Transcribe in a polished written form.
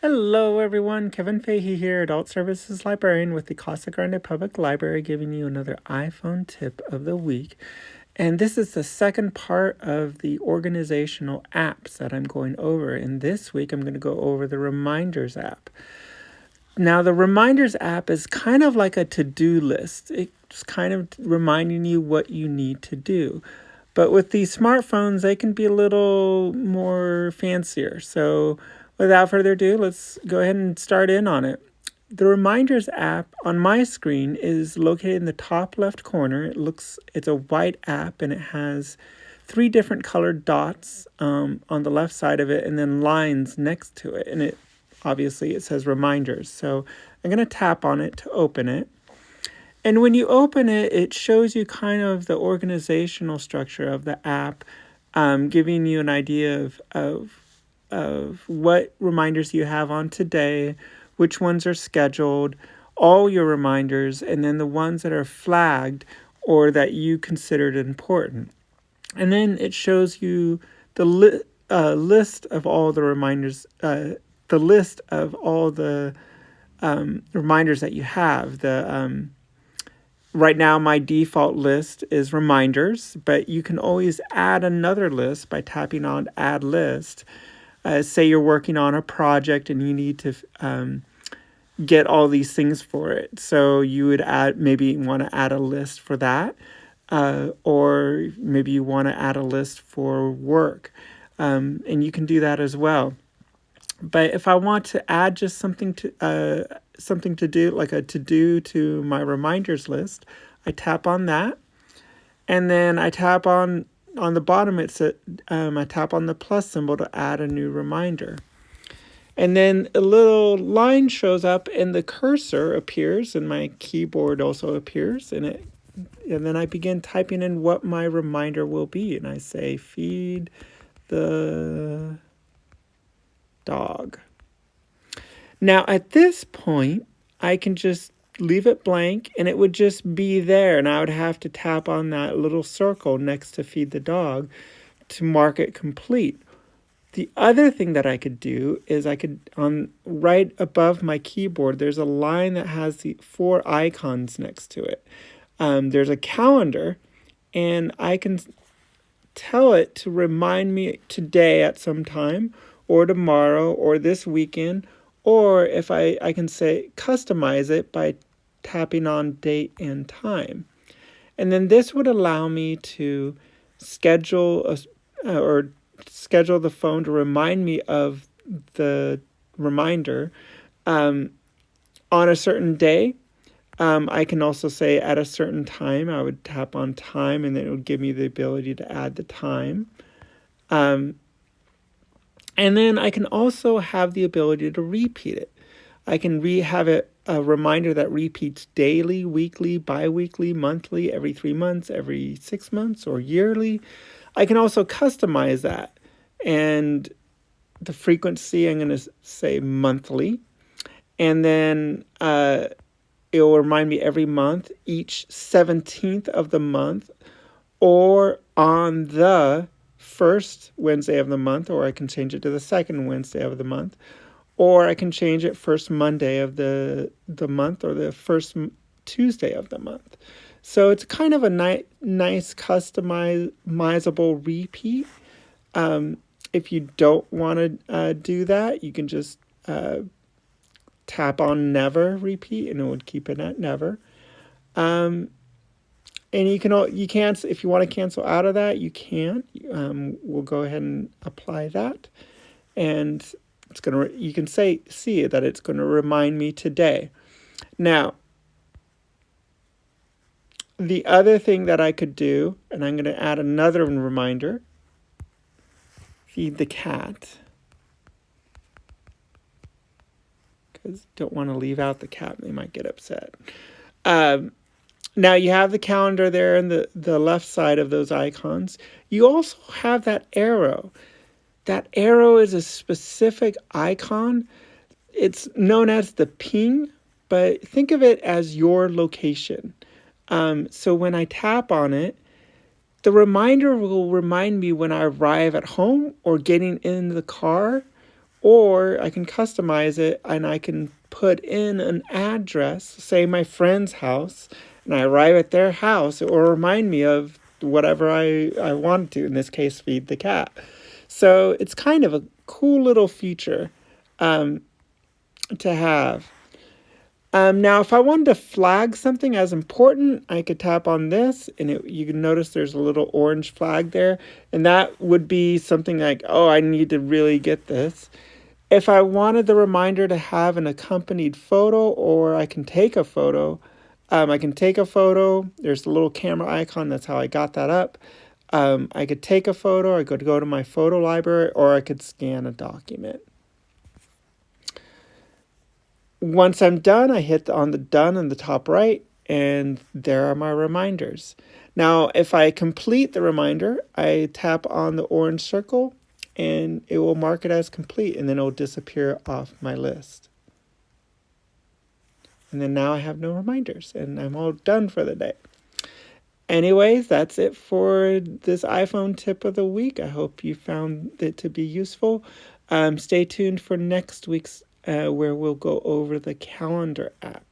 Hello everyone, Kevin Fahey here, Adult Services Librarian with the Casa Grande Public Library, giving you another iPhone tip of the week. And this is the second part of the organizational apps that I'm going over. And this week I'm going to go over the Reminders app. Now, the Reminders app is kind of like a to-do list. It's kind of reminding you what you need to do. But with these smartphones, they can be a little more fancier. So without further ado, let's go ahead and start in on it. The Reminders app on my screen is located in the top left corner. It's a white app and it has three different colored dots on the left side of it and then lines next to it. And obviously it says Reminders. So I'm going to tap on it to open it. And when you open it, it shows you kind of the organizational structure of the app, giving you an idea of what reminders you have on today, which ones are scheduled, all your reminders, and then the ones that are flagged or that you considered important. And then it shows you the list of all the reminders, the list of all the reminders that you have. Right now, my default list is reminders, but you can always add another list by tapping on Add List. Say you're working on a project and you need to get all these things for it. So you would maybe want to add a list for that, or maybe you want to add a list for work, and you can do that as well. But if I want to add just something to do, like a to-do to my reminders list, I tap on that. And then I tap on the bottom, I tap on the plus symbol to add a new reminder. And then a little line shows up and the cursor appears and my keyboard also appears. And then I begin typing in what my reminder will be. And I say, feed the dog. Now at this point, I can just leave it blank and it would just be there, and I would have to tap on that little circle next to feed the dog to mark it complete. The other thing that I could do is on right above my keyboard, there's a line that has the four icons next to it. There's a calendar, and I can tell it to remind me today at some time, or tomorrow, or this weekend, or if I can say customize it by tapping on date and time. And then this would allow me to schedule the phone to remind me of the reminder on a certain day. I can also say at a certain time. I would tap on time and then it would give me the ability to add the time. And then I can also have the ability to repeat it. I can have it a reminder that repeats daily, weekly, bi-weekly, monthly, every 3 months, every 6 months, or yearly. I can also customize that. And the frequency, I'm going to say monthly. And then it will remind me every month, each 17th of the month, or on the first Wednesday of the month, or I can change it to the second Wednesday of the month, or I can change it first Monday of the month, or the first Tuesday of the month. So it's kind of a nice customizable repeat. If you don't want to do that, you can just tap on never repeat and it would keep it at never. And you can if you want to cancel out of that, you can. We'll go ahead and apply that, and you can see that it's going to remind me today. Now, the other thing that I could do, and I'm going to add another reminder: feed the cat, because don't want to leave out the cat; they might get upset. Now you have the calendar there in the left side of those icons. You also have that arrow. That arrow is a specific icon. It's known as the ping, but think of it as your location. So when I tap on it, the reminder will remind me when I arrive at home or getting in the car Or I can customize it and I can put in an address, say my friend's house, and I arrive at their house. It will remind me of whatever I want to, in this case, feed the cat. So it's kind of a cool little feature to have. Now, if I wanted to flag something as important, I could tap on this, and you can notice there's a little orange flag there, and that would be something like, oh, I need to really get this. If I wanted the reminder to have an accompanied photo, or I can take a photo, I can take a photo. There's a little camera icon. That's how I got that up. I could take a photo. I could go to my photo library, or I could scan a document. Once I'm done, I hit on the done in the top right, and there are my reminders. Now, if I complete the reminder, I tap on the orange circle and it will mark it as complete, and then it will disappear off my list. And then now I have no reminders and I'm all done for the day. Anyways, that's it for this iPhone tip of the week. I hope you found it to be useful. Stay tuned for next week's where we'll go over the calendar app.